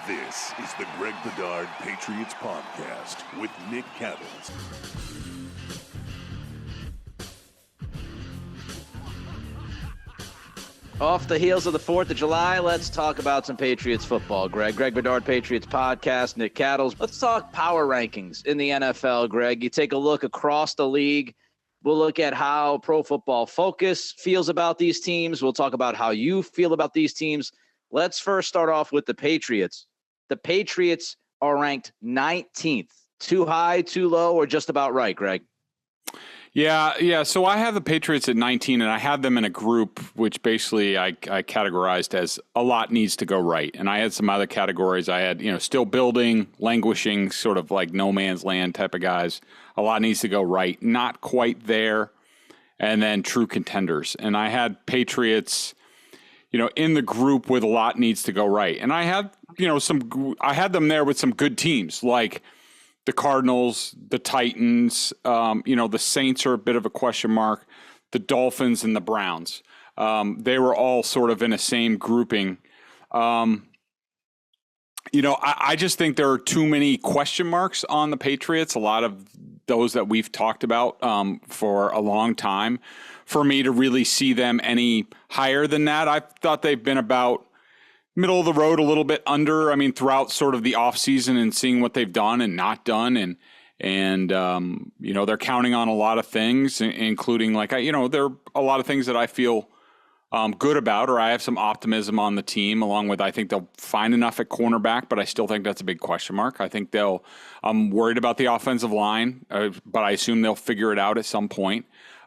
This is the Greg Bedard Patriots Podcast with Nick Cattles. Off the heels of the 4th of July, let's talk about some Patriots football, Greg. Greg Bedard Patriots Podcast, Nick Cattles. Let's talk power rankings in the NFL, Greg. You take a look across the league. We'll look at how Pro Football Focus feels about these teams. We'll talk about how you feel about these teams. Let's first start off with the Patriots. The Patriots are ranked 19th. Too high, too low, or just about right, Greg? Yeah. So I have the Patriots at 19, and I have them in a group which basically I categorized as a lot needs to go right. And I had some other categories. I had, still building, languishing, sort of like no man's land type of guys. A lot needs to go right. Not quite there. And then true contenders. And I had Patriots, in the group with a lot needs to go right. And I had, I had them there with some good teams like the Cardinals, the Titans, the Saints are a bit of a question mark, the Dolphins and the Browns. They were all sort of in a same grouping. I just think there are too many question marks on the Patriots, a lot of those that we've talked about for a long time, for me to really see them any higher than that. I thought they've been about middle of the road, a little bit under. I mean, throughout sort of the offseason and seeing what they've done and not done. And they're counting on a lot of things, including there are a lot of things that I feel good about, or I have some optimism on the team, along with I think they'll find enough at cornerback, but I still think that's a big question mark. I think I'm worried about the offensive line, but I assume they'll figure it out at some point.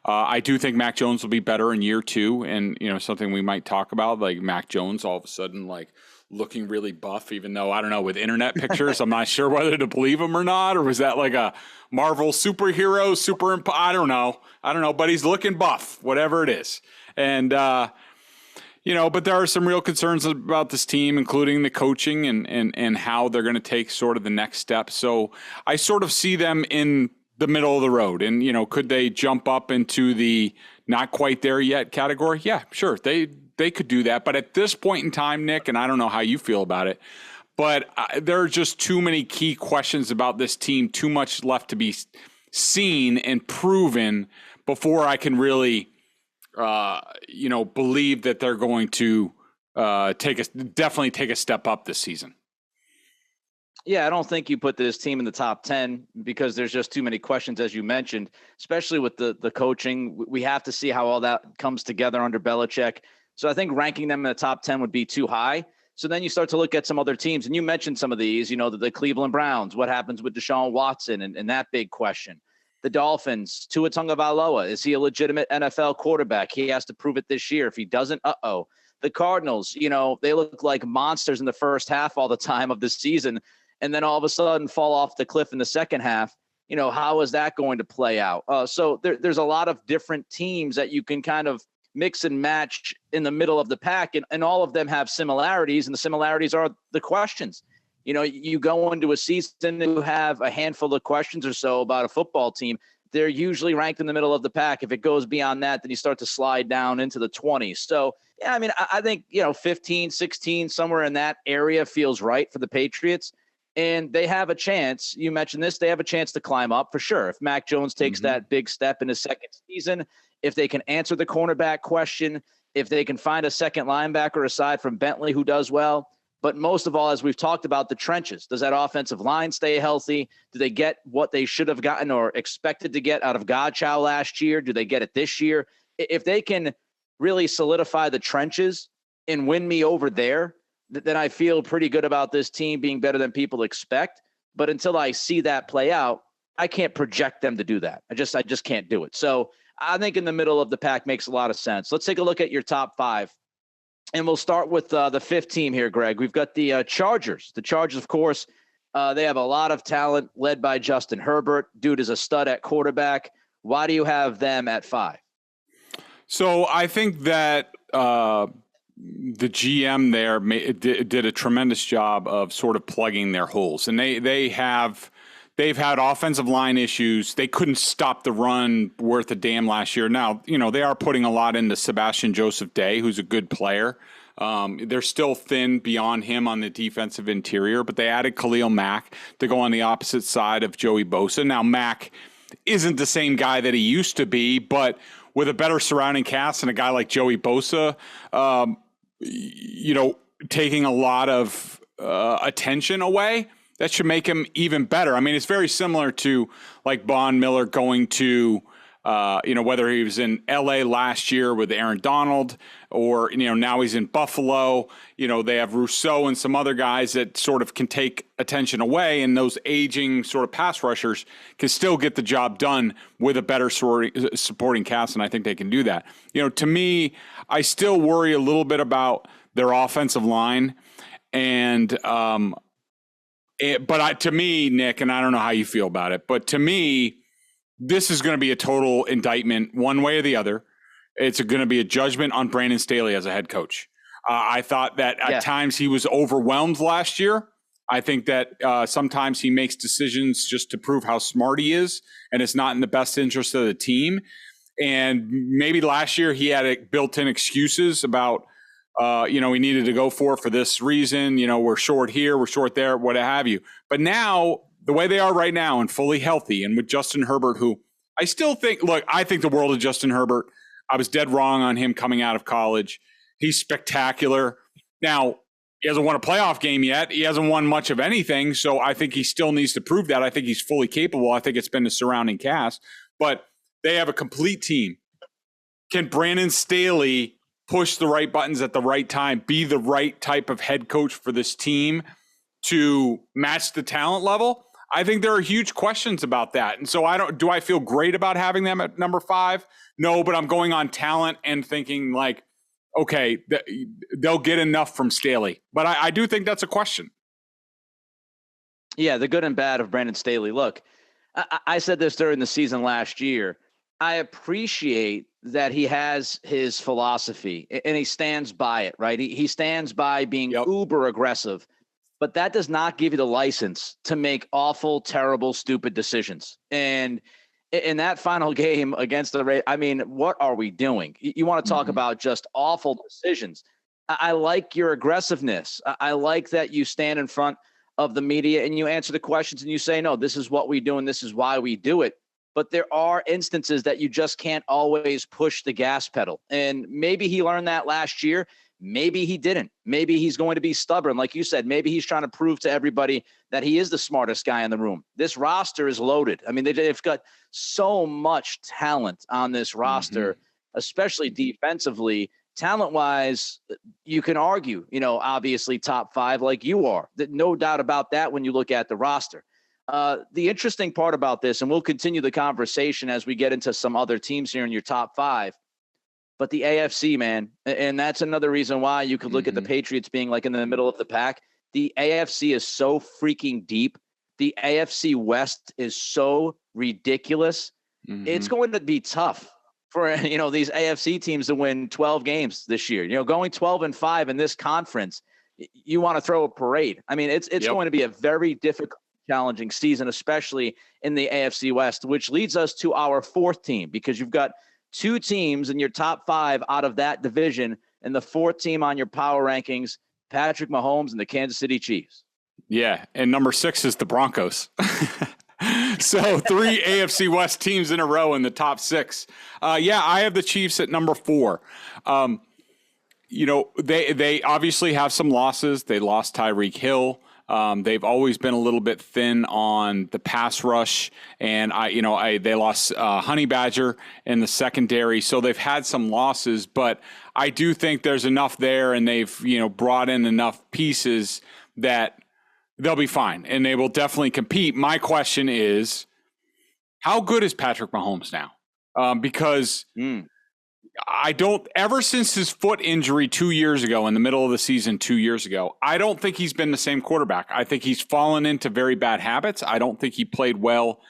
I do think Mac Jones will be better in year 2, and something we might talk about, like Mac Jones all of a sudden looking really buff, even though I don't know, with internet pictures, I'm not sure whether to believe him or not, or was that like a Marvel superhero I don't know, but he's looking buff, whatever it is, and but there are some real concerns about this team, including the coaching and how they're going to take sort of the next step. So I sort of see them in the middle of the road. And, could they jump up into the not quite there yet category? Yeah, sure. They could do that. But at this point in time, Nick, and I don't know how you feel about it, but there are just too many key questions about this team, too much left to be seen and proven before I can really, believe that they're going to definitely take a step up this season. Yeah, I don't think you put this team in the top 10 because there's just too many questions, as you mentioned, especially with the coaching. We have to see how all that comes together under Belichick. So I think ranking them in the top 10 would be too high. So then you start to look at some other teams, and you mentioned some of these, the Cleveland Browns, what happens with Deshaun Watson and that big question. The Dolphins, Tua Tagovailoa, is he a legitimate NFL quarterback? He has to prove it this year. If he doesn't, The Cardinals, they look like monsters in the first half all the time of the season, and then all of a sudden fall off the cliff in the second half. How is that going to play out? So there's a lot of different teams that you can kind of mix and match in the middle of the pack, and all of them have similarities, and the similarities are the questions. You go into a season, you have a handful of questions or so about a football team. They're usually ranked in the middle of the pack. If it goes beyond that, then you start to slide down into the 20s. So, yeah, I mean, I think, 15, 16, somewhere in that area feels right for the Patriots. And they have a chance. You mentioned this. They have a chance to climb up for sure. If Mac Jones takes that big step in his second season, if they can answer the cornerback question, if they can find a second linebacker aside from Bentley who does well. But most of all, as we've talked about, the trenches. Does that offensive line stay healthy? Do they get what they should have gotten or expected to get out of Godchow last year? Do they get it this year? If they can really solidify the trenches and win me over there, then I feel pretty good about this team being better than people expect. But until I see that play out, I can't project them to do that. I just can't do it. So I think in the middle of the pack makes a lot of sense. Let's take a look at your top 5. And we'll start with the 5th team here, Greg. We've got the Chargers. The Chargers, of course, they have a lot of talent led by Justin Herbert. Dude is a stud at quarterback. Why do you have them at 5? So I think that the GM there did a tremendous job of sort of plugging their holes, and they've had offensive line issues. They couldn't stop the run worth a damn last year. Now, they are putting a lot into Sebastian Joseph Day, who's a good player. They're still thin beyond him on the defensive interior, but they added Khalil Mack to go on the opposite side of Joey Bosa. Now, Mack isn't the same guy that he used to be, but with a better surrounding cast and a guy like Joey Bosa, taking a lot of attention away, that should make him even better. I mean, it's very similar to like Von Miller going to, whether he was in LA last year with Aaron Donald or, now he's in Buffalo. They have Rousseau and some other guys that sort of can take attention away, and those aging sort of pass rushers can still get the job done with a better supporting cast, and I think they can do that. To me, I still worry a little bit about their offensive line, and to me, Nick, and I don't know how you feel about it, but to me, this is going to be a total indictment one way or the other. It's going to be a judgment on Brandon Staley as a head coach. I thought that at times he was overwhelmed last year. I think that sometimes he makes decisions just to prove how smart he is, and it's not in the best interest of the team. And maybe last year he had built-in excuses about, he needed to go for this reason. We're short here, we're short there, what have you. But now, the way they are right now and fully healthy, and with Justin Herbert, who I still think, I think the world of Justin Herbert. I was dead wrong on him coming out of college. He's spectacular. Now, he hasn't won a playoff game yet. He hasn't won much of anything, so I think he still needs to prove that. I think he's fully capable. I think it's been the surrounding cast. But they have a complete team. Can Brandon Staley push the right buttons at the right time, be the right type of head coach for this team to match the talent level? I think there are huge questions about that. And so do I feel great about having them at number 5? No, but I'm going on talent and thinking okay, they'll get enough from Staley. But I do think that's a question. Yeah, the good and bad of Brandon Staley. Look, I said this during the season last year. I appreciate that he has his philosophy and he stands by it, right? He stands by being uber aggressive. But that does not give you the license to make awful, terrible, stupid decisions. And in that final game against the Rays, what are we doing? You want to talk about just awful decisions. I like your aggressiveness. I like that you stand in front of the media and you answer the questions and you say, no, this is what we do and this is why we do it. But there are instances that you just can't always push the gas pedal. And maybe he learned that last year. Maybe he didn't. Maybe he's going to be stubborn. Like you said, maybe he's trying to prove to everybody that he is the smartest guy in the room. This roster is loaded. They've got so much talent on this roster, especially defensively. Talent-wise, you can argue, obviously top 5 like you are. No doubt about that when you look at the roster. The interesting part about this, and we'll continue the conversation as we get into some other teams here in your top 5, but the AFC, man, and that's another reason why you could look at the Patriots being in the middle of the pack. The AFC is so freaking deep. The AFC West is so ridiculous. It's going to be tough for, these AFC teams to win 12 games this year. Going 12-5 in this conference, you want to throw a parade. It's going to be a very difficult, challenging season, especially in the AFC West, which leads us to our 4th team, because you've got 2 teams in your top 5 out of that division, and the 4th team on your power rankings, Patrick Mahomes and the Kansas City Chiefs. Yeah, and number 6 is the Broncos. So 3 AFC West teams in a row in the top 6. I have the Chiefs at number 4. They obviously have some losses. They lost Tyreek Hill. They've always been a little bit thin on the pass rush, and they lost Honey Badger in the secondary, so they've had some losses. But I do think there's enough there, and they've brought in enough pieces that they'll be fine, and they will definitely compete. My question is, how good is Patrick Mahomes now? Because ever since his foot injury 2 years ago, in the middle of the season 2 years ago, I don't think he's been the same quarterback. I think he's fallen into very bad habits. I don't think he played well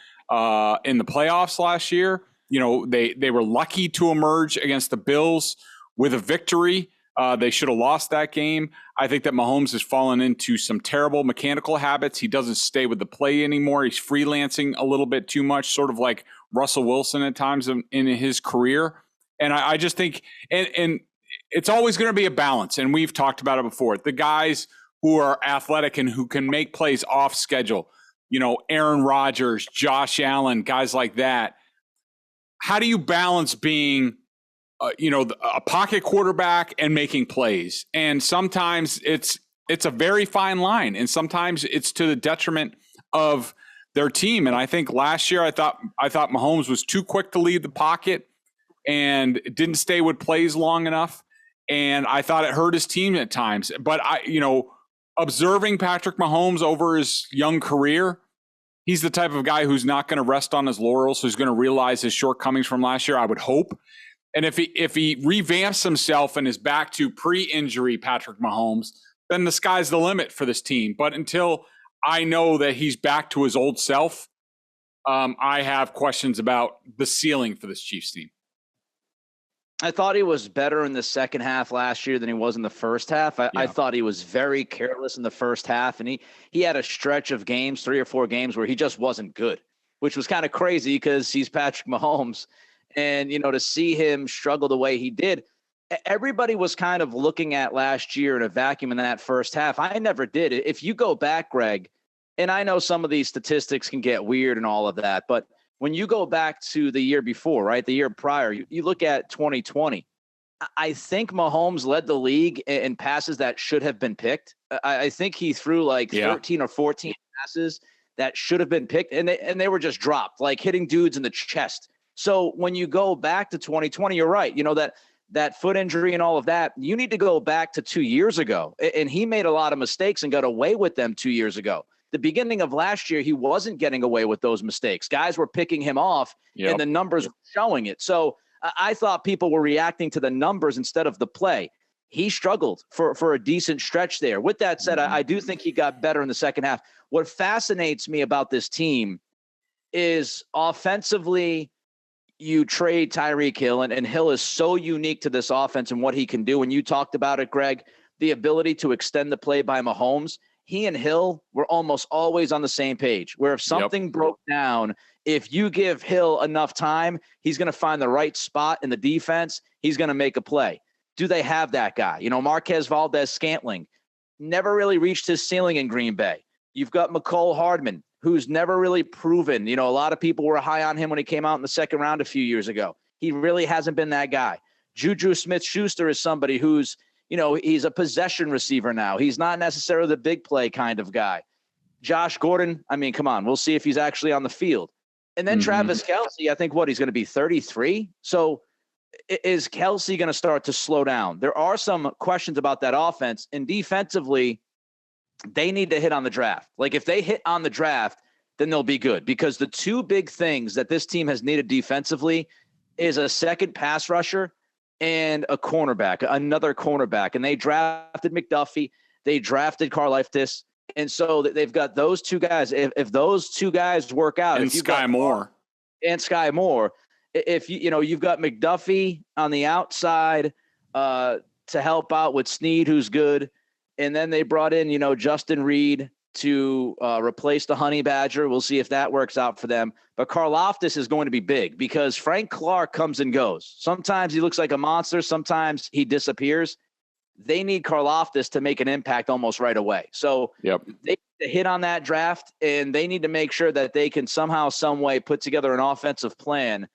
in the playoffs last year. They were lucky to emerge against the Bills with a victory. They should have lost that game. I think that Mahomes has fallen into some terrible mechanical habits. He doesn't stay with the play anymore. He's freelancing a little bit too much, sort of like Russell Wilson at times in his career. And I just think, and it's always going to be a balance. And we've talked about it before. The guys who are athletic and who can make plays off schedule, Aaron Rodgers, Josh Allen, guys like that. How do you balance being, a pocket quarterback and making plays? And sometimes it's a very fine line, and sometimes it's to the detriment of their team. And I think last year I thought Mahomes was too quick to leave the pocket and didn't stay with plays long enough. And I thought it hurt his team at times. But observing Patrick Mahomes over his young career, he's the type of guy who's not going to rest on his laurels, who's going to realize his shortcomings from last year, I would hope. And if he revamps himself and is back to pre-injury Patrick Mahomes, then the sky's the limit for this team. But until I know that he's back to his old self, I have questions about the ceiling for this Chiefs team. I thought he was better in the second half last year than he was in the first half. I thought he was very careless in the first half, and he had a stretch of games, 3 or 4 games, where he just wasn't good, which was kind of crazy because he's Patrick Mahomes. And, to see him struggle the way he did, everybody was kind of looking at last year in a vacuum in that first half. I never did. If you go back, Greg, and I know some of these statistics can get weird and all of that, but when you go back to the year before, right, the year prior, you look at 2020, I think Mahomes led the league in passes that should have been picked. I think he threw like 13 or 14 passes that should have been picked, and they were just dropped, like hitting dudes in the chest. So when you go back to 2020, you're right. That foot injury and all of that, you need to go back to 2 years ago. And he made a lot of mistakes and got away with them 2 years ago. The beginning of last year, he wasn't getting away with those mistakes. Guys were picking him off, and the numbers were showing it. So I thought people were reacting to the numbers instead of the play. He struggled for a decent stretch there. With that said, I do think he got better in the second half. What fascinates me about this team is offensively, you trade Tyreek Hill, and Hill is so unique to this offense and what he can do. And you talked about it, Greg, the ability to extend the play by Mahomes. He and Hill were almost always on the same page, where if something broke down, if you give Hill enough time, he's going to find the right spot in the defense. He's going to make a play. Do they have that guy? Marquez Valdez-Scantling never really reached his ceiling in Green Bay. You've got McCole Hardman, who's never really proven. A lot of people were high on him when he came out in the second round a few years ago. He really hasn't been that guy. Juju Smith-Schuster is somebody who's, he's a possession receiver now. He's not necessarily the big play kind of guy. Josh Gordon, come on. We'll see if he's actually on the field. And then Travis Kelce, I think he's going to be 33. So is Kelce going to start to slow down? There are some questions about that offense. And defensively, they need to hit on the draft. Like if they hit on the draft, then they'll be good. Because the two big things that this team has needed defensively is a second pass rusher and a cornerback, another cornerback. And they drafted McDuffie. They drafted Karlaftis. And so they've got those two guys. If those two guys work out. And Sky Moore. And Sky Moore. If you've got McDuffie on the outside to help out with Snead, who's good. And then they brought in, Justin Reed to replace the Honey Badger. We'll see if that works out for them. But Karlaftis is going to be big because Frank Clark comes and goes. Sometimes he looks like a monster. Sometimes he disappears. They need Karlaftis to make an impact almost right away. So they need to hit on that draft, and they need to make sure that they can somehow, some way put together an offensive plan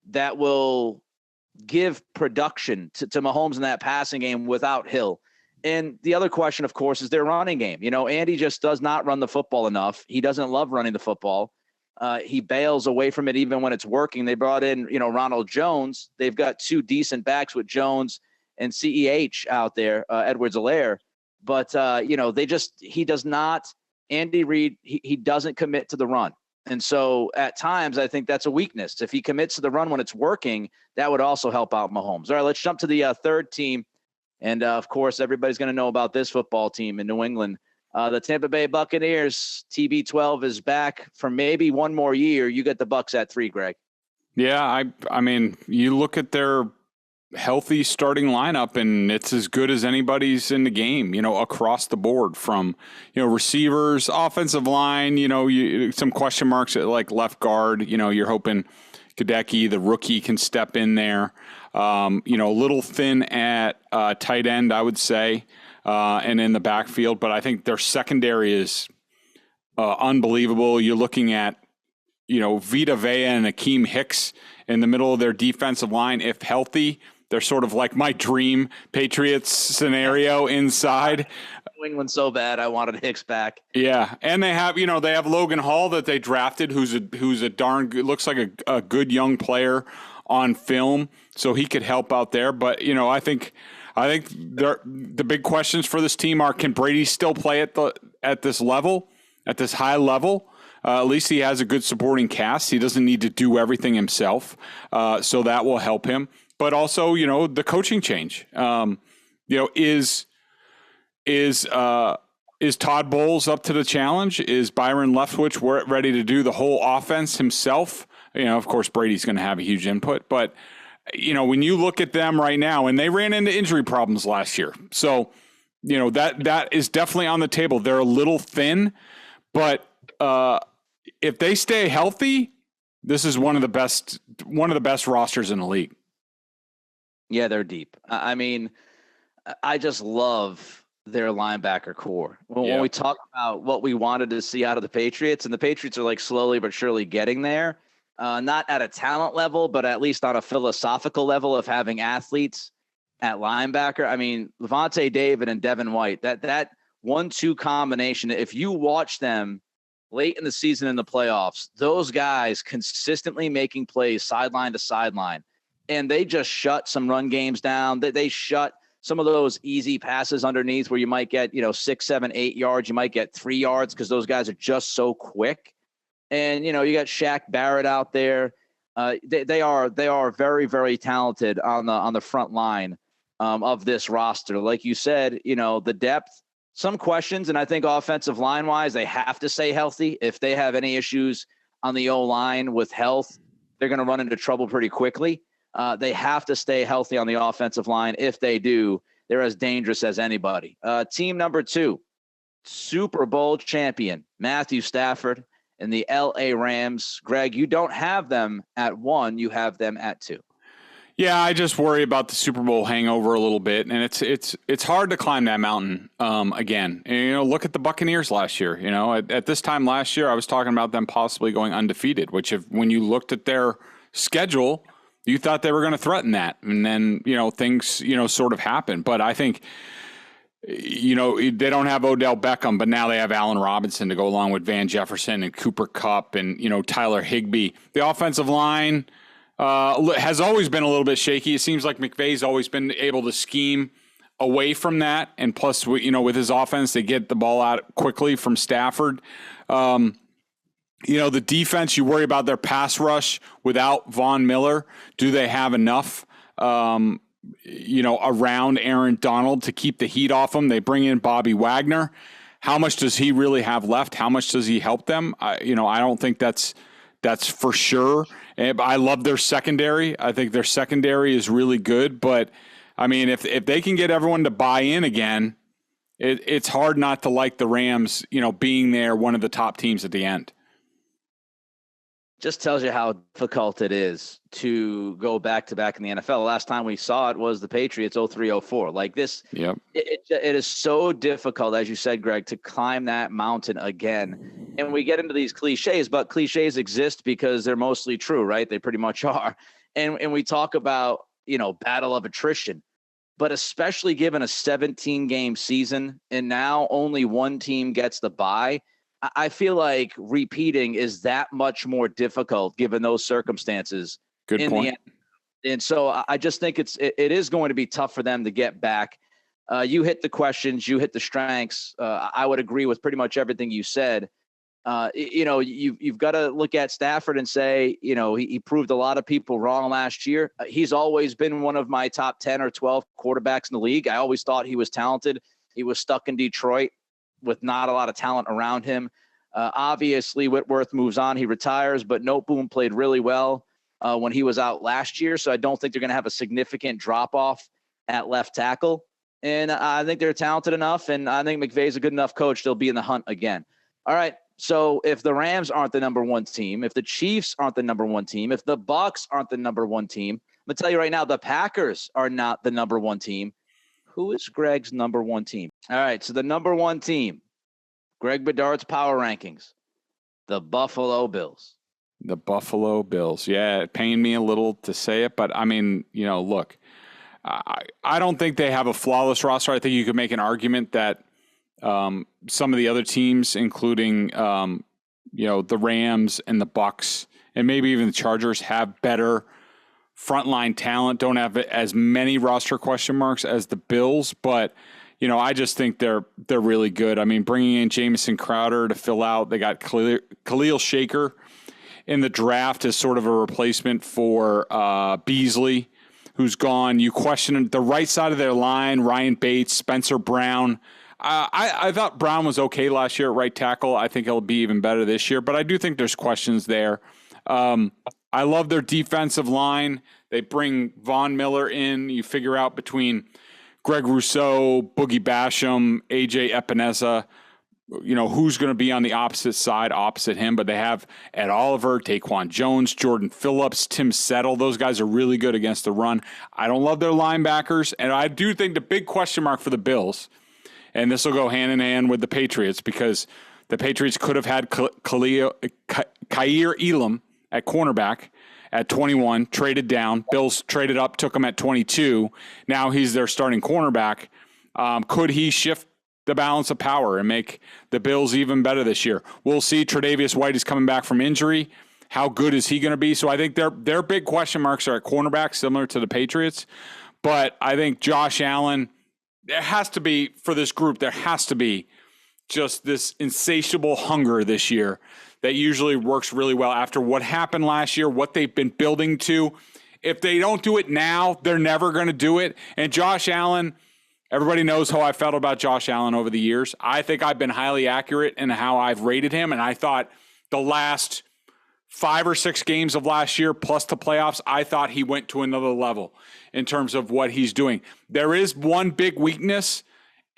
that will give production to Mahomes in that passing game without Hill. And the other question, of course, is their running game. Andy just does not run the football enough. He doesn't love running the football. He bails away from it even when it's working. They brought in, Ronald Jones. They've got two decent backs with Jones and CEH out there, Edwards-Helaire. But, he does not, Andy Reid, he doesn't commit to the run. And so at times, I think that's a weakness. If he commits to the run when it's working, that would also help out Mahomes. All right, let's jump to the third team. And, of course, everybody's going to know about this football team in New England. The Tampa Bay Buccaneers, TB12 is back for maybe one more year. You get the Bucs at 3, Greg. Yeah, I mean, you look at their healthy starting lineup, and it's as good as anybody's in the game, across the board from, receivers, offensive line, some question marks at like left guard. You're hoping Kadecki, the rookie, can step in there. A little thin at tight end, I would say, and in the backfield. But I think their secondary is unbelievable. You're looking at, Vita Vea and Akeem Hicks in the middle of their defensive line. If healthy, they're sort of like my dream Patriots scenario inside. New England so bad, I wanted Hicks back. Yeah, and they have Logan Hall that they drafted, who's a darn good, looks like a good young player on film, so he could help out there. But I think the big questions for this team are: can Brady still play at this level, at this high level? At least he has a good supporting cast. He doesn't need to do everything himself, so that will help him. But also, the coaching change. Is Todd Bowles up to the challenge? Is Byron Leftwich ready to do the whole offense himself? Of course, Brady's going to have a huge input. But, when you look at them right now, and they ran into injury problems last year. So, that is definitely on the table. They're a little thin, but if they stay healthy, this is one of the best rosters in the league. Yeah, they're deep. I mean, I just love their linebacker core. When we talk about what we wanted to see out of the Patriots, and the Patriots are like slowly but surely getting there, not at a talent level, but at least on a philosophical level of having athletes at linebacker. I mean, Levante David and Devin White, that 1-2 combination, if you watch them late in the season in the playoffs, those guys consistently making plays sideline to sideline, and they just shut some run games down. They shut some of those easy passes underneath where you might get, 6, 7, 8 yards. You might get 3 yards because those guys are just so quick. And, you got Shaq Barrett out there. They are very, very talented on the front line of this roster. Like you said, the depth, some questions. And I think offensive line wise, they have to stay healthy. If they have any issues on the O-line with health, they're going to run into trouble pretty quickly. They have to stay healthy on the offensive line. If they do, they're as dangerous as anybody. Team number 2, Super Bowl champion, Matthew Stafford and the LA Rams. Greg, you don't have them at 1, you have them at 2. Yeah, I just worry about the Super Bowl hangover a little bit, and it's hard to climb that mountain again. And, look at the Buccaneers last year. At this time last year, I was talking about them possibly going undefeated, which when you looked at their schedule, you thought they were going to threaten that. And then, things, sort of happened. But I think, they don't have Odell Beckham, but now they have Allen Robinson to go along with Van Jefferson and Cooper Kupp and, Tyler Higbee. The offensive line has always been a little bit shaky. It seems like McVay's always been able to scheme away from that. And plus, with his offense, they get the ball out quickly from Stafford. The defense, you worry about their pass rush without Von Miller. Do they have enough, around Aaron Donald to keep the heat off them? They bring in Bobby Wagner. How much does he really have left? How much does he help them? I don't think that's for sure. I love their secondary. I think their secondary is really good. But, I mean, if they can get everyone to buy in again, it's hard not to like the Rams, being there, one of the top teams at the end. Just tells you how difficult it is to go back-to-back in the NFL. The last time we saw it was the Patriots 03-04. Like this, yep. It is so difficult, as you said, Greg, to climb that mountain again. And we get into these cliches, but cliches exist because they're mostly true, right? They pretty much are. And we talk about, battle of attrition, but especially given a 17-game season and now only one team gets the bye, I feel like repeating is that much more difficult given those circumstances. Good point. And so I just think it is going to be tough for them to get back. You hit the questions, you hit the strengths. I would agree with pretty much everything you said. You've got to look at Stafford and say, he proved a lot of people wrong last year. He's always been one of my top 10 or 12 quarterbacks in the league. I always thought he was talented. He was stuck in Detroit with not a lot of talent around him. Obviously, Whitworth moves on. He retires, but Noteboom played really well when he was out last year. So I don't think they're going to have a significant drop-off at left tackle. And I think they're talented enough, and I think McVay's a good enough coach. They'll be in the hunt again. All right, So if the Rams aren't the number one team, if the Chiefs aren't the number one team, if the Bucks aren't the number one team, I'm going to tell you right now, the Packers are not the number one team. Who is Greg's number one team? All right, so the number one team, Greg Bedard's power rankings, the Buffalo Bills. The Buffalo Bills. Yeah, it pained me a little to say it, but I mean, look, I don't think they have a flawless roster. I think you could make an argument that some of the other teams, including the Rams and the Bucks, and maybe even the Chargers, have better frontline talent. Don't have as many roster question marks as the Bills, but I just think they're really good. I mean, bringing in Jamison Crowder to fill out, they got Khalil Shaker in the draft as sort of a replacement for Beasley, who's gone. You question the right side of their line, Ryan Bates, Spencer Brown. I thought Brown was okay last year at right tackle. I think he'll be even better this year, but I do think there's questions there. I love their defensive line. They bring Von Miller in. You figure out between Greg Rousseau, Boogie Basham, AJ Epinesa, who's going to be on the opposite side, opposite him. But they have Ed Oliver, Taquan Jones, Jordan Phillips, Tim Settle. Those guys are really good against the run. I don't love their linebackers. And I do think the big question mark for the Bills, and this will go hand in hand with the Patriots, because the Patriots could have had Kaiir Elam at cornerback at 21, traded down. Bills traded up, took him at 22. Now he's their starting cornerback. Could he shift the balance of power and make the Bills even better this year? We'll see. Tre'Davious White is coming back from injury. How good is he going to be? So I think their big question marks are at cornerback, similar to the Patriots. But I think Josh Allen, there has to be, for this group, there has to be just this insatiable hunger this year that usually works really well after what happened last year, what they've been building to. If they don't do it now, they're never going to do it. And Josh Allen, everybody knows how I felt about Josh Allen over the years. I think I've been highly accurate in how I've rated him, and I thought the last 5 or 6 games of last year, plus the playoffs, I thought he went to another level in terms of what he's doing. There is one big weakness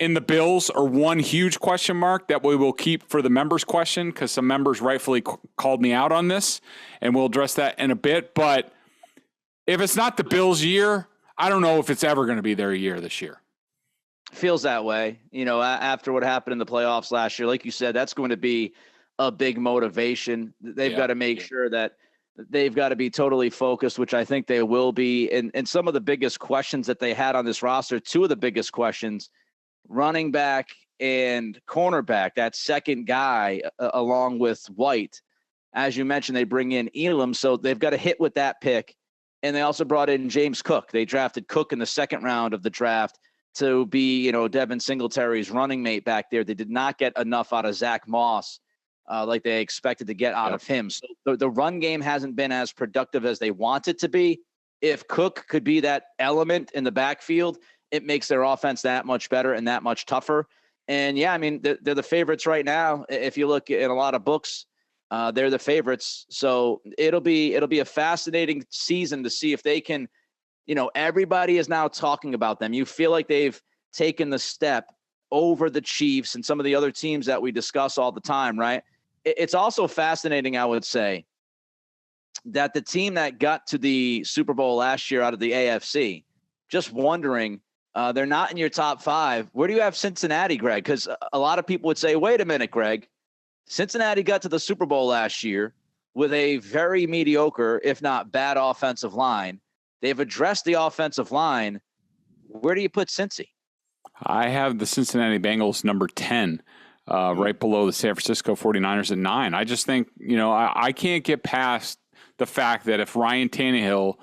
in the Bills, or one huge question mark that we will keep for the members' question, because some members rightfully called me out on this, and we'll address that in a bit. But if it's not the Bills' year, I don't know if it's ever going to be their year this year. Feels that way. After what happened in the playoffs last year, like you said, that's going to be a big motivation. They've got to make sure that they've got to be totally focused, which I think they will be. And some of the biggest questions that they had on this roster, 2 of the biggest questions, running back and cornerback, that second guy along with White. As you mentioned, they bring in Elam, so they've got to hit with that pick. And they also brought in James Cook. They drafted Cook in the second round of the draft to be, Devin Singletary's running mate back there. They did not get enough out of Zach Moss like they expected to get out of him. So the run game hasn't been as productive as they want it to be. If Cook could be that element in the backfield, it makes their offense that much better and that much tougher. And they're the favorites right now. If you look in a lot of books, they're the favorites. So it'll be a fascinating season to see if they can, everybody is now talking about them. You feel like they've taken the step over the Chiefs and some of the other teams that we discuss all the time, right? It's also fascinating, I would say, that the team that got to the Super Bowl last year out of the AFC, just wondering, they're not in your top 5. Where do you have Cincinnati, Greg? Because a lot of people would say, wait a minute, Greg. Cincinnati got to the Super Bowl last year with a very mediocre, if not bad, offensive line. They've addressed the offensive line. Where do you put Cincy? I have the Cincinnati Bengals number 10, right below the San Francisco 49ers at 9. I just think, I can't get past the fact that if Ryan Tannehill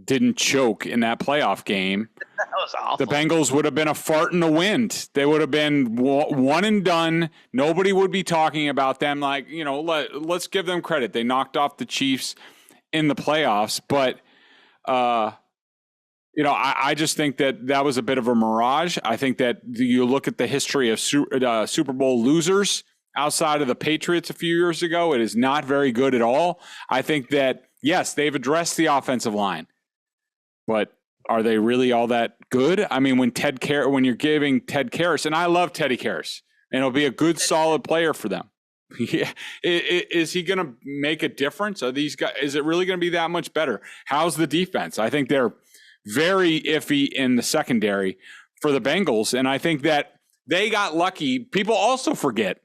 didn't choke in that playoff game, that was awful. The Bengals would have been a fart in the wind. They would have been one and done. Nobody would be talking about them. Like, let's give them credit. They knocked off the Chiefs in the playoffs, but I just think that was a bit of a mirage. I think that you look at the history of Super Bowl losers outside of the Patriots a few years ago, it is not very good at all. I think that, yes, they've addressed the offensive line, but are they really all that good? I mean, when you're giving Ted Karras, and I love Teddy Karras, and it'll be a good, solid player for them. Yeah. Is he going to make a difference? Are these guys? Is it really going to be that much better? How's the defense? I think they're very iffy in the secondary for the Bengals, and I think that they got lucky. People also forget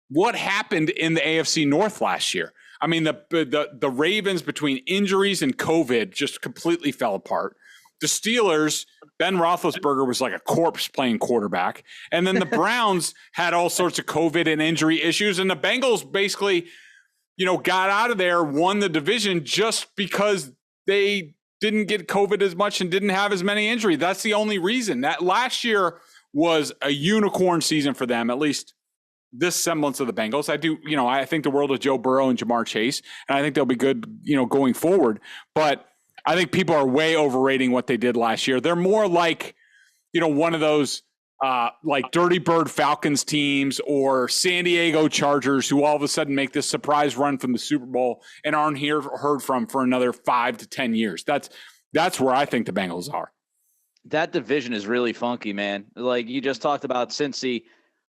what happened in the AFC North last year. I mean, the Ravens, between injuries and COVID, just completely fell apart. The Steelers, Ben Roethlisberger was like a corpse playing quarterback. And then the Browns had all sorts of COVID and injury issues. And the Bengals basically, got out of there, won the division just because they didn't get COVID as much and didn't have as many injuries. That's the only reason. That last year was a unicorn season for them, at least this semblance of the Bengals. I think the world of Joe Burrow and Jamar Chase, and I think they'll be good, going forward. But I think people are way overrating what they did last year. They're more like, one of those like Dirty Bird Falcons teams or San Diego Chargers who all of a sudden make this surprise run from the Super Bowl and aren't heard from for another 5 to 10 years. That's where I think the Bengals are. That division is really funky, man. Like you just talked about Cincy.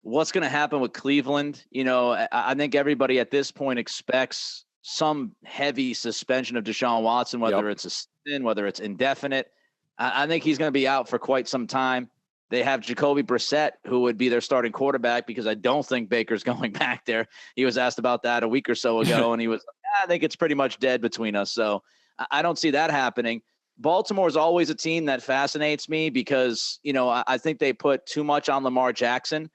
What's going to happen with Cleveland? I think everybody at this point expects some heavy suspension of Deshaun Watson, whether it's a spin, whether it's indefinite. I think he's going to be out for quite some time. They have Jacoby Brissett, who would be their starting quarterback, because I don't think Baker's going back there. He was asked about that a week or so ago, and he was like, I think it's pretty much dead between us. So I don't see that happening. Baltimore is always a team that fascinates me because, I think they put too much on Lamar Jackson.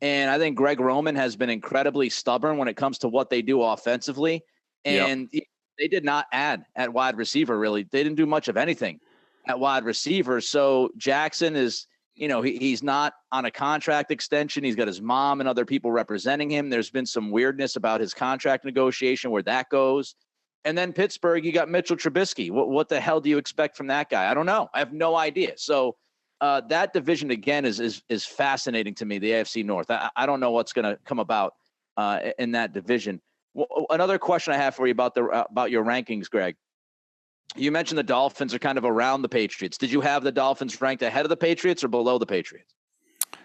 And I think Greg Roman has been incredibly stubborn when it comes to what they do offensively. And they did not add at wide receiver, really. They didn't do much of anything at wide receiver. So Jackson is, he's not on a contract extension. He's got his mom and other people representing him. There's been some weirdness about his contract negotiation, where that goes. And then Pittsburgh, you got Mitchell Trubisky. What the hell do you expect from that guy? I don't know. I have no idea. So that division, again, is fascinating to me, the AFC North. I don't know what's going to come about in that division. Another question I have for you about your rankings, Greg. You mentioned the Dolphins are kind of around the Patriots. Did you have the Dolphins ranked ahead of the Patriots or below the Patriots?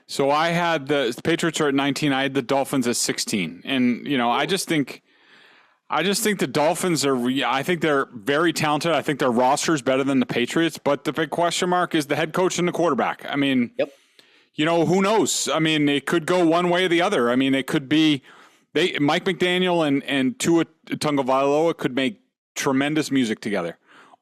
So I had the Patriots are at 19. I had the Dolphins at 16. And, I just think the Dolphins I think they're very talented. I think their roster is better than the Patriots, but the big question mark is the head coach and the quarterback. I mean, who knows? I mean, it could go one way or the other. I mean, it could be Mike McDaniel and Tua Tagovailoa could make tremendous music together,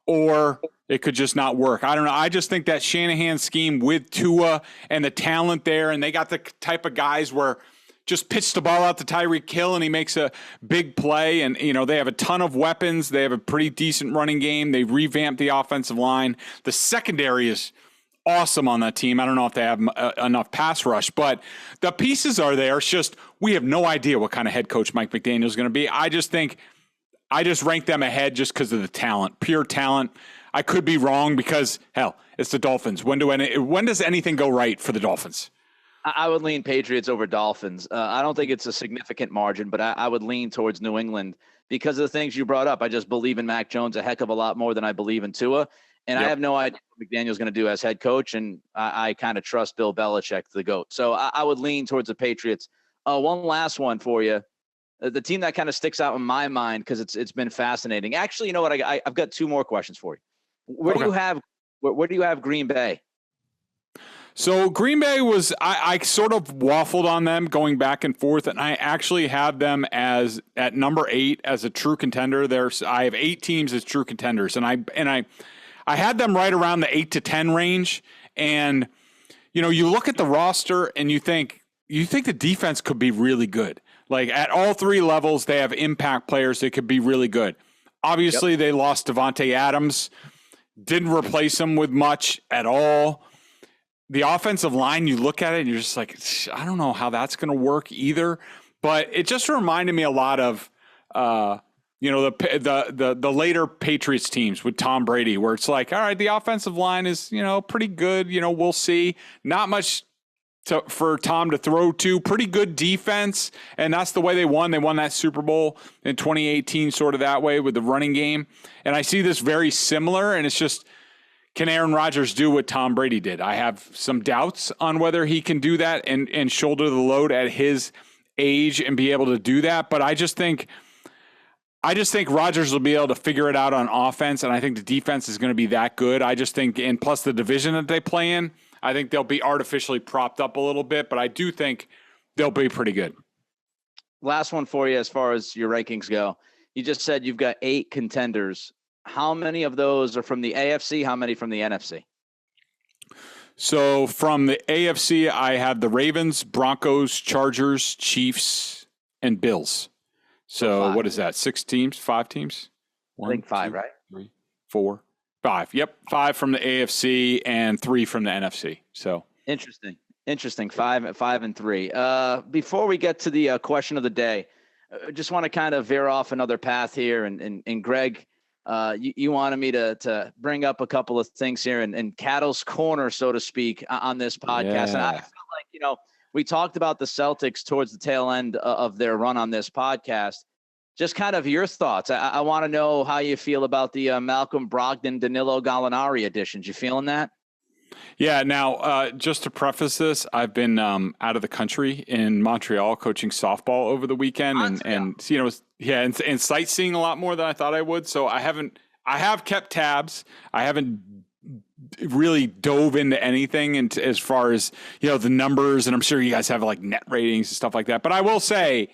or it could just not work. I don't know. I just think that Shanahan scheme with Tua and the talent there, and they got the type of guys where just pitch the ball out to Tyreek Hill and he makes a big play. And, they have a ton of weapons. They have a pretty decent running game. They revamped the offensive line. The secondary is awesome on that team. I don't know if they have enough pass rush, but the pieces are there. It's just we have no idea what kind of head coach Mike McDaniel is going to be. I just rank them ahead just because of the talent, pure talent. I could be wrong because, hell, it's the Dolphins. When does anything go right for the Dolphins? I would lean Patriots over Dolphins. I don't think it's a significant margin, but I would lean towards New England because of the things you brought up. I just believe in Mac Jones a heck of a lot more than I believe in Tua. And I have no idea what McDaniel's going to do as head coach, and I kind of trust Bill Belichick, the GOAT. So I would lean towards the Patriots. One last one for you. The team that kind of sticks out in my mind because it's been fascinating. Actually, you know what? I've got two more questions for you. Where do you have Green Bay? So Green Bay was I sort of waffled on them going back and forth, and I actually have them as at number 8 as a true contender. I have 8 teams as true contenders, and I had them right around the 8 to 10 range. And you look at the roster and you think the defense could be really good. Like at all 3 levels, they have impact players that could be really good. Obviously, they lost Devontae Adams, didn't replace him with much at all. The offensive line, you look at it and you're just like, I don't know how that's going to work either. But it just reminded me a lot of, the later Patriots teams with Tom Brady, where it's like, all right, the offensive line is, pretty good. We'll see. Not much for Tom to throw to. Pretty good defense. And that's the way they won. They won that Super Bowl in 2018, sort of that way with the running game. And I see this very similar, and it's just, can Aaron Rodgers do what Tom Brady did? I have some doubts on whether he can do that and shoulder the load at his age and be able to do that. But I just think Rodgers will be able to figure it out on offense, and I think the defense is going to be that good. I just think, and plus the division that they play in, I think they'll be artificially propped up a little bit, but I do think they'll be pretty good. Last one for you as far as your rankings go. You just said you've got 8 contenders. How many of those are from the AFC? How many from the NFC? So from the AFC, I have the Ravens, Broncos, Chargers, Chiefs, and Bills. So what is that? 6 teams? 5 teams? 1, I think 5, 2, right? 3, 4, 5. Yep, 5 from the AFC and 3 from the NFC. So interesting. 5 and 3. Before we get to the question of the day, I just want to kind of veer off another path here. And Greg, you wanted me to bring up a couple of things here and Cattle's Corner, so to speak, on this podcast. Yeah. And I feel like, we talked about the Celtics towards the tail end of their run on this podcast. Just kind of your thoughts. I want to know how you feel about the Malcolm Brogdon, Danilo Gallinari additions. You feeling that? Yeah. Now, just to preface this, I've been out of the country in Montreal coaching softball over the weekend, and sightseeing a lot more than I thought I would. So I have kept tabs. I haven't really dove into anything and as far as the numbers, and I'm sure you guys have like net ratings and stuff like that. But I will say,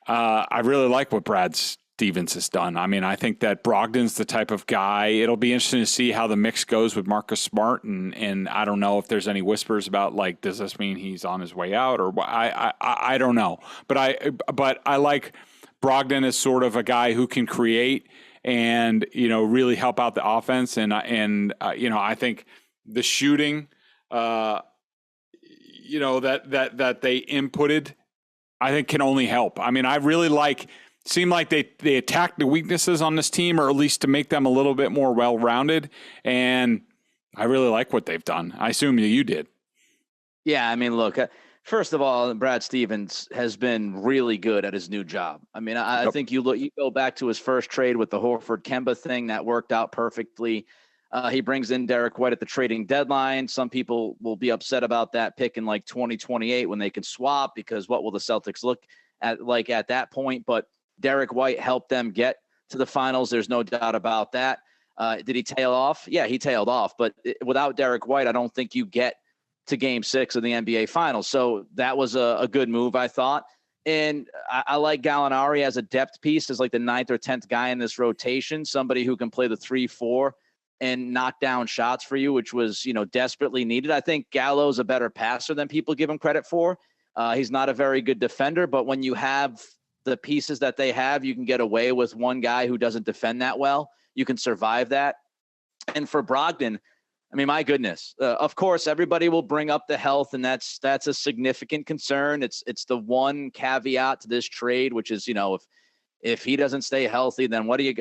I really like what Brad Stevens has done. I mean, I think that Brogdon's the type of guy. It'll be interesting to see how the mix goes with Marcus Smart, and I don't know if there's any whispers about like, does this mean he's on his way out, or I don't know. But I like Brogdon as sort of a guy who can create and really help out the offense, and I think the shooting that they inputted, I think can only help. I mean, I really seem like they attack the weaknesses on this team, or at least to make them a little bit more well-rounded, and I really like what they've done. I assume you did. Yeah, I mean, look, first of all, Brad Stevens has been really good at his new job. I mean, I think you go back to his first trade with the Horford Kemba thing that worked out perfectly. He brings in Derek White at the trading deadline. Some people will be upset about that pick in like 2028 when they can swap, because what will the Celtics look at like at that point? But Derek White helped them get to the finals. There's no doubt about that. Did he tail off? Yeah, he tailed off. But without Derek White, I don't think you get to Game 6 of the NBA Finals. So that was a good move, I thought. And I like Gallinari as a depth piece, as like the 9th or 10th guy in this rotation, somebody who can play the 3-4 and knock down shots for you, which was, desperately needed. I think Gallo's a better passer than people give him credit for. He's not a very good defender, but when you have the pieces that they have, you can get away with one guy who doesn't defend that well. You can survive that. And for Brogdon, I mean, my goodness, of course, everybody will bring up the health, and that's a significant concern. It's the one caveat to this trade, which is, if he doesn't stay healthy, then what do you?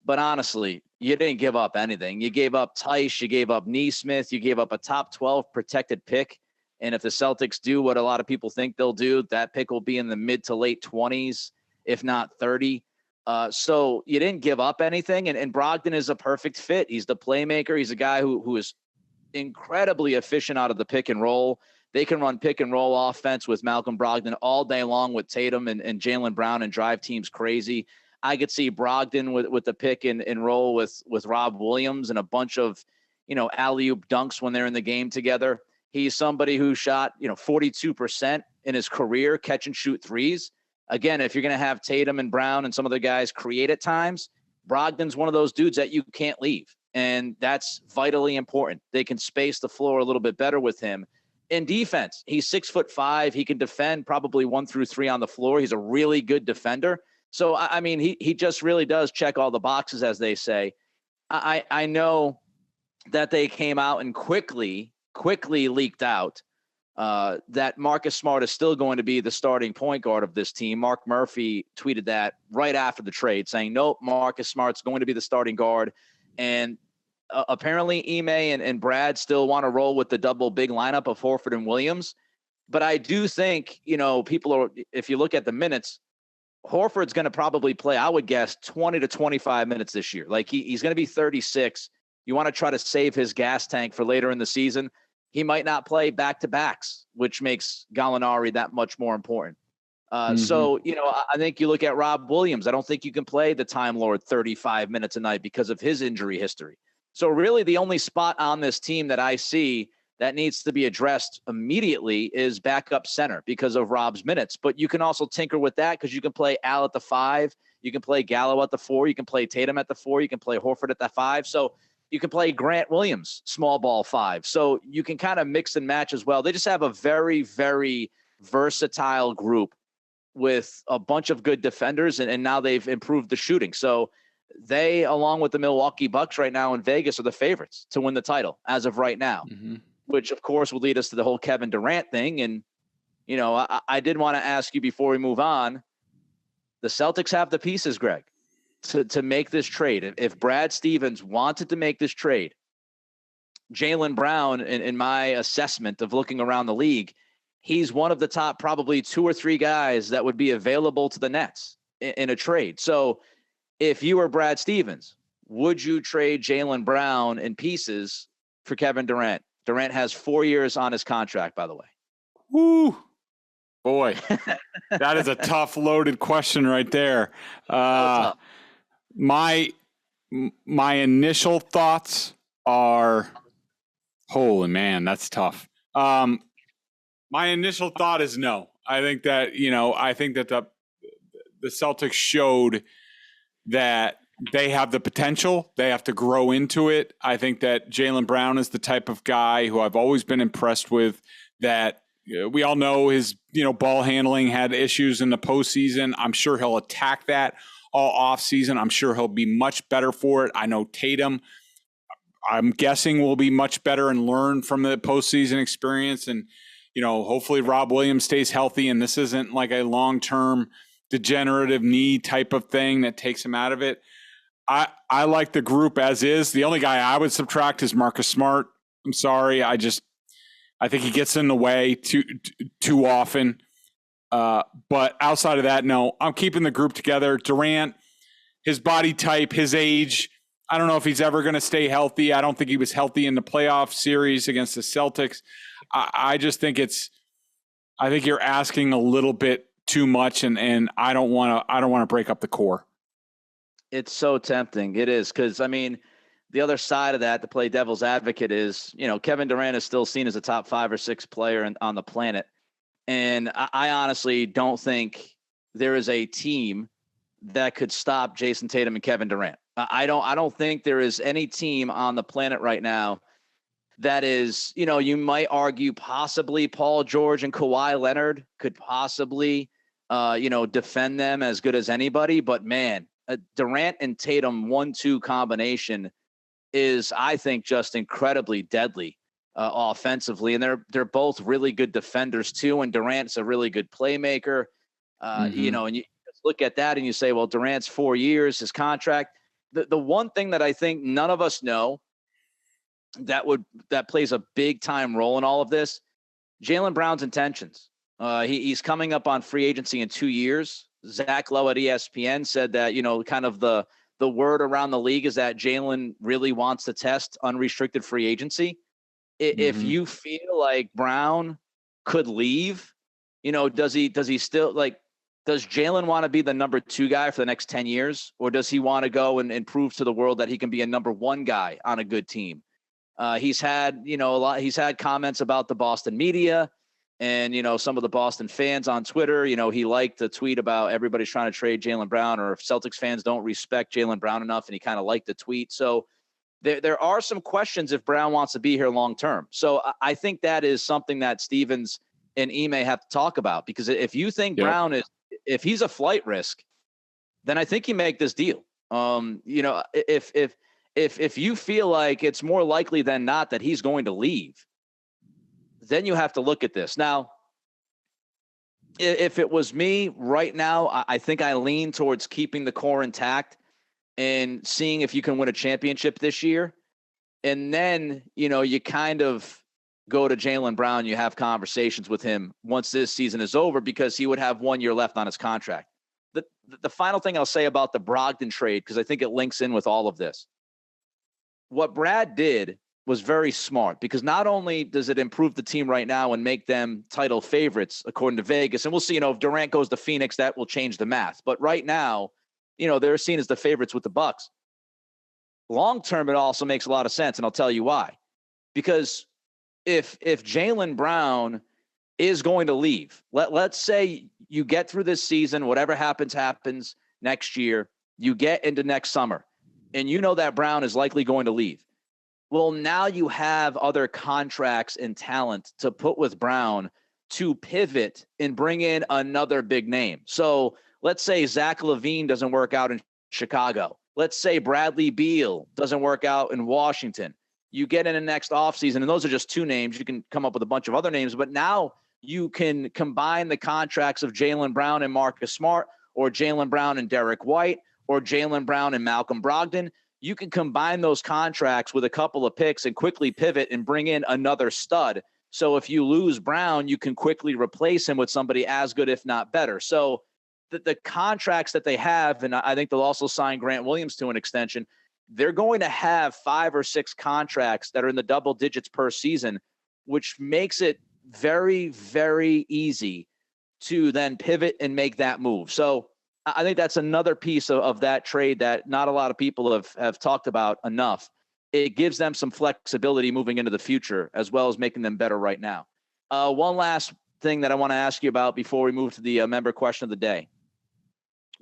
But honestly, you didn't give up anything. You gave up Tice, you gave up Nesmith, you gave up a top 12 protected pick. And if the Celtics do what a lot of people think they'll do, that pick will be in the mid to late 20s, if not 30. So you didn't give up anything. And Brogdon is a perfect fit. He's the playmaker. He's a guy who is incredibly efficient out of the pick and roll. They can run pick and roll offense with Malcolm Brogdon all day long with Tatum and Jaylen Brown and drive teams crazy. I could see Brogdon with the pick and roll with Rob Williams and a bunch of, alley-oop dunks when they're in the game together. He's somebody who shot, 42% in his career, catch and shoot threes. Again, if you're going to have Tatum and Brown and some other guys create at times, Brogdon's one of those dudes that you can't leave. And that's vitally important. They can space the floor a little bit better with him. In defense, he's 6'5". He can defend probably 1 through 3 on the floor. He's a really good defender. So, I mean, he just really does check all the boxes, as they say. I know that they came out and quickly leaked out that Marcus Smart is still going to be the starting point guard of this team. Mark Murphy tweeted that right after the trade, saying, nope, Marcus Smart's going to be the starting guard. And apparently Ime and Brad still want to roll with the double big lineup of Horford and Williams. But I do think, people are, if you look at the minutes, Horford's going to probably play, I would guess, 20 to 25 minutes this year. Like he's going to be 36. You want to try to save his gas tank for later in the season. He might not play back-to-backs, which makes Gallinari that much more important. So, I think you look at Rob Williams. I don't think you can play the Time Lord 35 minutes a night because of his injury history. So really the only spot on this team that I see that needs to be addressed immediately is backup center because of Rob's minutes. But you can also tinker with that because you can play Al at the 5. You can play Gallo at the 4. You can play Tatum at the 4. You can play Horford at the 5. So you can play Grant Williams, small ball 5. So you can kind of mix and match as well. They just have a very, very versatile group with a bunch of good defenders, and now they've improved the shooting. So they, along with the Milwaukee Bucks right now in Vegas, are the favorites to win the title as of right now, which, of course, will lead us to the whole Kevin Durant thing. And, I did want to ask you before we move on, the Celtics have the pieces, Greg, to make this trade. If Brad Stevens wanted to make this trade, Jaylen Brown, in my assessment of looking around the league, he's one of the top probably 2 or 3 guys that would be available to the Nets in a trade. So if you were Brad Stevens, would you trade Jaylen Brown in pieces for Kevin Durant? Durant has 4 years on his contract, by the way. Woo. Boy, that is a tough, loaded question right there. My initial thoughts are, holy man, that's tough. My initial thought is no. I think that the Celtics showed that they have the potential. They have to grow into it. I think that Jaylen Brown is the type of guy who I've always been impressed with, that we all know his, ball handling had issues in the postseason. I'm sure he'll attack that all offseason. I'm sure he'll be much better for it. I know Tatum, I'm guessing, will be much better and learn from the postseason experience. And, hopefully Rob Williams stays healthy and this isn't like a long-term degenerative knee type of thing that takes him out of it. I like the group as is. The only guy I would subtract is Marcus Smart. I'm sorry. I think he gets in the way too often. But outside of that, no, I'm keeping the group together. Durant, his body type, his age, I don't know if he's ever going to stay healthy. I don't think he was healthy in the playoff series against the Celtics. I just think I think you're asking a little bit too much, and I don't want to break up the core. It's so tempting. It is, because the other side of that, to play devil's advocate, is Kevin Durant is still seen as a top 5 or 6 player on the planet, and I honestly don't think there is a team that could stop Jason Tatum and Kevin Durant. I don't think there is any team on the planet right now that is, you might argue possibly Paul George and Kawhi Leonard could possibly, defend them as good as anybody. But man, Durant and Tatum 1-2 combination is, I think, just incredibly deadly offensively. And they're both really good defenders too. And Durant's a really good playmaker, and you look at that and you say, well, Durant's 4 years, his contract. The one thing that I think none of us know that plays a big time role in all of this, Jaylen Brown's intentions. He's coming up on free agency in 2 years. Zach Lowe at ESPN said that, kind of the word around the league is that Jaylen really wants to test unrestricted free agency. If you feel like Brown could leave, does he still does Jaylen want to be the number 2 guy for the next 10 years? Or does he want to go and prove to the world that he can be a number 1 guy on a good team? He's had, he's had comments about the Boston media and, some of the Boston fans on Twitter. He liked the tweet about everybody's trying to trade Jaylen Brown, or if Celtics fans don't respect Jaylen Brown enough, and he kind of liked the tweet. So there are some questions if Brown wants to be here long term. So I think that is something that Stevens and Ime have to talk about, because if you think Brown is, if he's a flight risk, then I think you make this deal. If you feel like it's more likely than not that he's going to leave, then you have to look at this. Now, if it was me right now, I think I lean towards keeping the core intact and seeing if you can win a championship this year. And then, you kind of go to Jaylen Brown, you have conversations with him once this season is over, because he would have 1 year left on his contract. The final thing I'll say about the Brogdon trade, because I think it links in with all of this. What Brad did was very smart, because not only does it improve the team right now and make them title favorites, according to Vegas, and we'll see, if Durant goes to Phoenix, that will change the math. But right now, they're seen as the favorites with the Bucks. Long term, it also makes a lot of sense, and I'll tell you why. Because if Jaylen Brown is going to leave, let's say you get through this season, whatever happens next year, you get into next summer, and that Brown is likely going to leave. Well, now you have other contracts and talent to put with Brown to pivot and bring in another big name. So let's say Zach LaVine doesn't work out in Chicago. Let's say Bradley Beal doesn't work out in Washington. You get in the next offseason, and those are just two names. You can come up with a bunch of other names, but now you can combine the contracts of Jaylen Brown and Marcus Smart, or Jaylen Brown and Derek White, or Jaylen Brown and Malcolm Brogdon. You can combine those contracts with a couple of picks and quickly pivot and bring in another stud. So if you lose Brown, you can quickly replace him with somebody as good, if not better. So the contracts that they have, and I think they'll also sign Grant Williams to an extension, they're going to have 5 or 6 contracts that are in the double digits per season, which makes it very, very easy to then pivot and make that move. So I think that's another piece of that trade that not a lot of people have talked about enough. It gives them some flexibility moving into the future, as well as making them better right now. One last thing that I want to ask you about before we move to the member question of the day.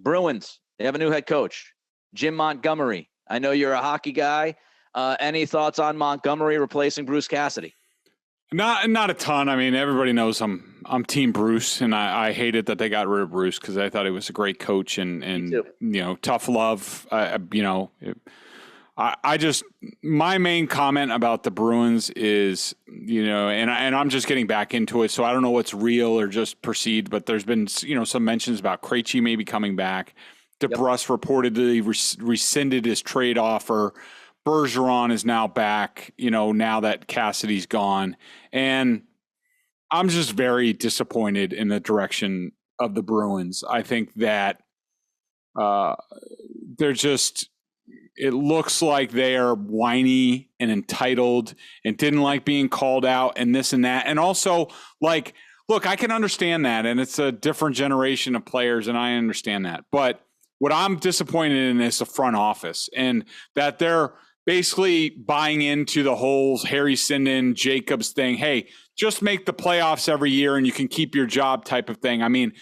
Bruins, they have a new head coach, Jim Montgomery. I know you're a hockey guy. Any thoughts on Montgomery replacing Bruce Cassidy? Not a ton. I mean, everybody knows I'm Team Bruce, and I hated that they got rid of Bruce because I thought he was a great coach and tough love. I just, my main comment about the Bruins is, and I'm just getting back into it, so I don't know what's real or just perceived, but there's been some mentions about Krejci maybe coming back. DeBrusk reportedly rescinded his trade offer. Bergeron is now back, now that Cassidy's gone. And I'm just very disappointed in the direction of the Bruins. I think that it looks like they are whiny and entitled and didn't like being called out and this and that. And also, look, I can understand that. And it's a different generation of players, and I understand that. But what I'm disappointed in is the front office, and that they're basically buying into the whole Harry Sinden, Jacobs thing. Hey, just make the playoffs every year and you can keep your job type of thing. I mean,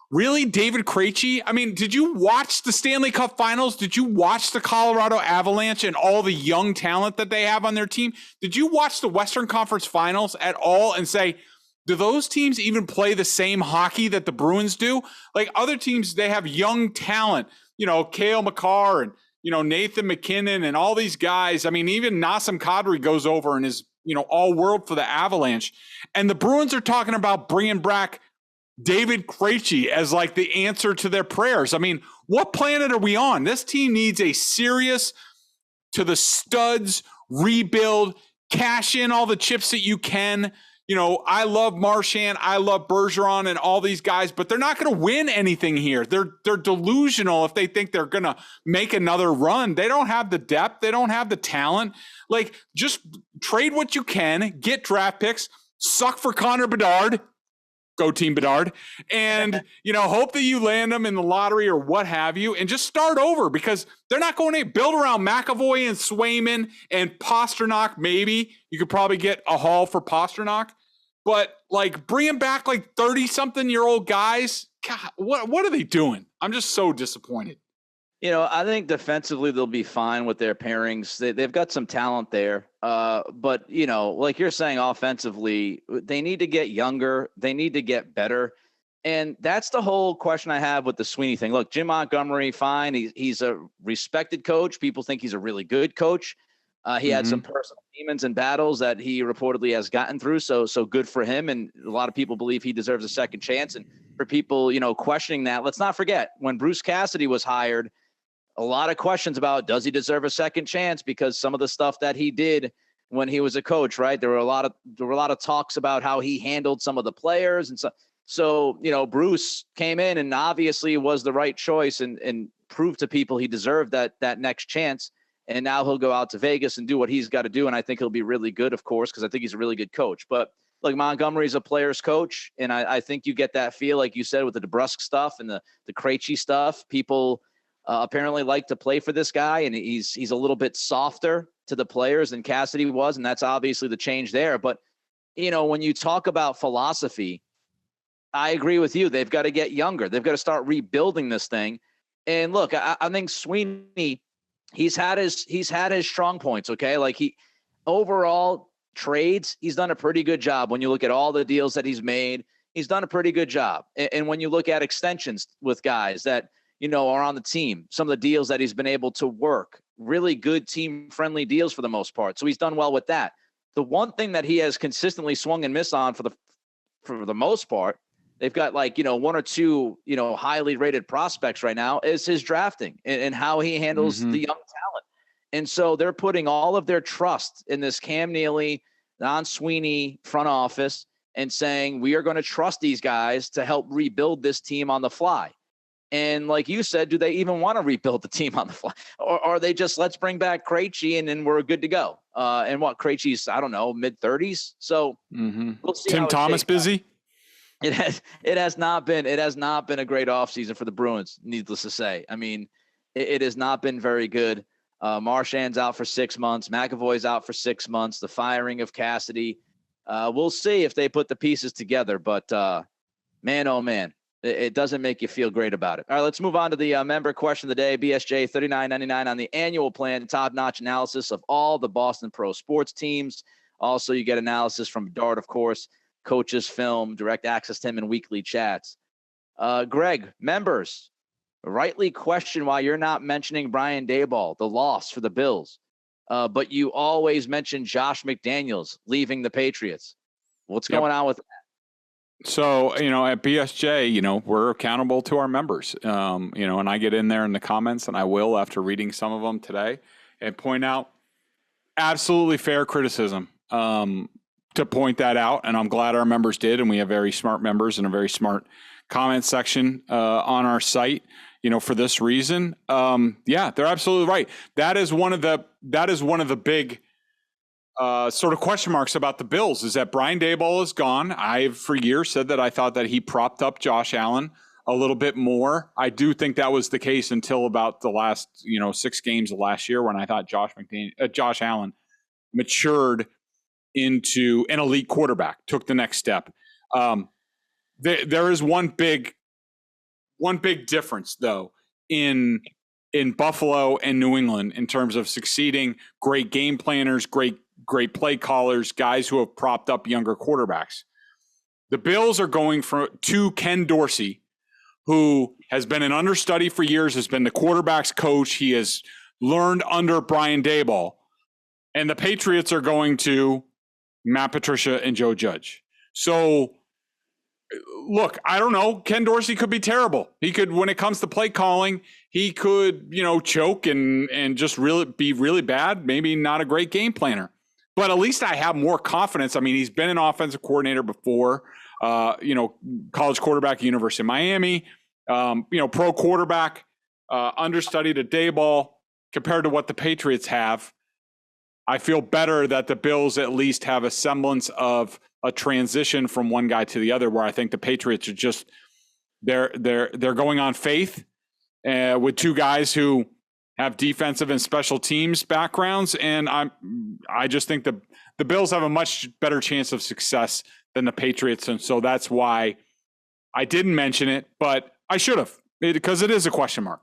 really, David Krejci? I mean, did you watch the Stanley Cup Finals? Did you watch the Colorado Avalanche and all the young talent that they have on their team? Did you watch the Western Conference Finals at all and say, do those teams even play the same hockey that the Bruins do? Like other teams, they have young talent, Cale Makar and Nathan McKinnon and all these guys. I mean, even Nassim Kadri goes over and is, all world for the Avalanche. And the Bruins are talking about bringing back David Krejci as like the answer to their prayers. I mean, what planet are we on? This team needs a serious to the studs rebuild, cash in all the chips that you can. I love Marchand, I love Bergeron and all these guys, but they're not going to win anything here. They're delusional if they think they're going to make another run. They don't have the depth. They don't have the talent. Like, just trade what you can, get draft picks, suck for Connor Bedard. Go Team Bedard. And, hope that you land them in the lottery or what have you, and just start over, because they're not going to build around McAvoy and Swayman and Pasternak. Maybe you could probably get a haul for Pasternak, but bringing back 30-something-year-old guys. God, what are they doing? I'm just so disappointed. I think defensively they'll be fine with their pairings. They've got some talent there. But, like you're saying, offensively, they need to get younger. They need to get better. And that's the whole question I have with the Sweeney thing. Look, Jim Montgomery, fine. He's a respected coach. People think he's a really good coach. He had some personal demons and battles that he reportedly has gotten through. So good for him. And a lot of people believe he deserves a second chance. And for people, questioning that, let's not forget when Bruce Cassidy was hired, a lot of questions about, does he deserve a second chance? Because some of the stuff that he did when he was a coach, right? There were a lot of talks about how he handled some of the players. And so, Bruce came in and obviously was the right choice and proved to people he deserved that next chance. And now he'll go out to Vegas and do what he's got to do. And I think he'll be really good, of course, because I think he's a really good coach. But like Montgomery's a player's coach. And I think you get that feel, like you said, with the DeBrusque stuff and the Krejci stuff. People apparently like to play for this guy. And he's a little bit softer to the players than Cassidy was. And that's obviously the change there. But, when you talk about philosophy, I agree with you. They've got to get younger. They've got to start rebuilding this thing. And look, I think Sweeney, he's had his strong points. Okay. Like overall trades, he's done a pretty good job. When you look at all the deals that he's made, he's done a pretty good job. And when you look at extensions with guys that, are on the team, some of the deals that he's been able to work, really good team friendly deals for the most part. So he's done well with that. The one thing that he has consistently swung and missed on for the most part, they've got one or two, highly rated prospects right now, is his drafting and how he handles the young talent. And so they're putting all of their trust in this Cam Neely, Don Sweeney front office and saying, we are going to trust these guys to help rebuild this team on the fly. And like you said, do they even want to rebuild the team on the fly? Or are they just, let's bring back Krejci and then we're good to go? And what, Krejci's, I don't know, mid-30s. So we'll see. Tim Thomas busy? It has not been a great offseason for the Bruins, needless to say. I mean, it has not been very good. Marchand's out for 6 months. McAvoy's out for 6 months. The firing of Cassidy. We'll see if they put the pieces together. But, man, oh, man, it doesn't make you feel great about it. All right, let's move on to the member question of the day. BSJ $39.99 on the annual plan. Top-notch analysis of all the Boston pro sports teams. Also, you get analysis from Bedard, of course. Coaches, film, direct access to him in weekly chats. Greg, members rightly question why you're not mentioning Brian Daboll, the loss for the Bills, but you always mention Josh McDaniels leaving the Patriots. What's going on with that? So, at BSJ, we're accountable to our members, and I get in there in the comments, and I will after reading some of them today, and point out absolutely fair criticism. To point that out, and I'm glad our members did, and we have very smart members and a very smart comment section on our site, for this reason. Yeah, they're absolutely right. That is one of the big sort of question marks about the Bills, is that Brian Daboll is gone. I've for years said that I thought that he propped up Josh Allen a little bit more. I do think that was the case until about the last 6 games of last year, when I thought Josh Allen matured into an elite quarterback, took the next step. There is one big difference though in Buffalo and New England in terms of succeeding, great game planners, great play callers, guys who have propped up younger quarterbacks. The Bills are going to Ken Dorsey, who has been an understudy for years, has been the quarterback's coach. He has learned under Brian Daboll. And the Patriots are going to Matt Patricia and Joe Judge. So, look, I don't know. Ken Dorsey could be terrible. He could, when it comes to play calling, he could, choke and just be really bad. Maybe not a great game planner. But at least I have more confidence. I mean, he's been an offensive coordinator before, college quarterback at University of Miami, pro quarterback, understudied at Daboll compared to what the Patriots have. I feel better that the Bills at least have a semblance of a transition from one guy to the other, where I think the Patriots are just they're going on faith with two guys who have defensive and special teams backgrounds, and I just think the Bills have a much better chance of success than the Patriots, and so that's why I didn't mention it, but I should have, because it is a question mark.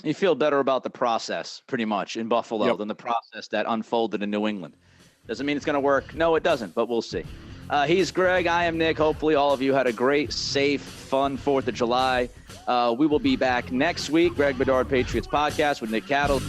You feel better about the process, pretty much, in Buffalo than the process that unfolded in New England. Doesn't mean it's going to work. No, it doesn't, but we'll see. He's Greg. I am Nick. Hopefully all of you had a great, safe, fun 4th of July. We will be back next week. Greg Bedard Patriots Podcast with Nick Cattle.